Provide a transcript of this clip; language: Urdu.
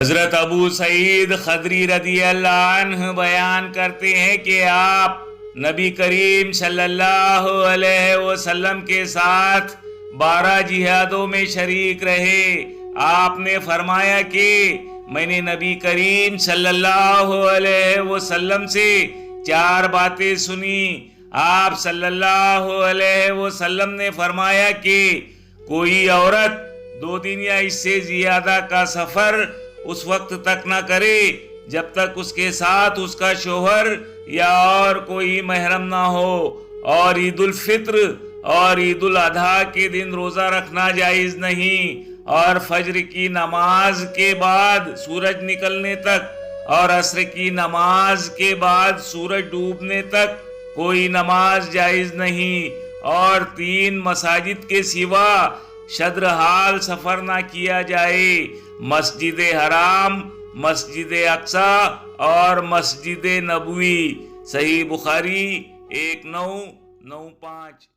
حضرت ابو سعید خدری رضی اللہ عنہ بیان کرتے ہیں کہ آپ نبی کریم صلی اللہ علیہ وسلم کے ساتھ 12 جہادوں میں شریک رہے۔ آپ نے فرمایا کہ میں نے نبی کریم صلی اللہ علیہ وسلم سے 4 باتیں سنی۔ آپ صلی اللہ علیہ وسلم نے فرمایا کہ کوئی عورت 2 دن یا اس سے زیادہ کا سفر اس وقت تک نہ کرے جب تک اس کے ساتھ اس کا شوہر یا اور کوئی محرم نہ ہو، اور عید الفطر اور عید الاضحیٰ کے دن روزہ رکھنا جائز نہیں، اور فجر کی نماز کے بعد سورج نکلنے تک اور عصر کی نماز کے بعد سورج ڈوبنے تک کوئی نماز جائز نہیں، اور 3 مساجد کے سوا شدر حال سفر نہ کیا جائے: مسجد حرام، مسجد اقصی اور مسجد نبوی۔ صحیح بخاری 1995۔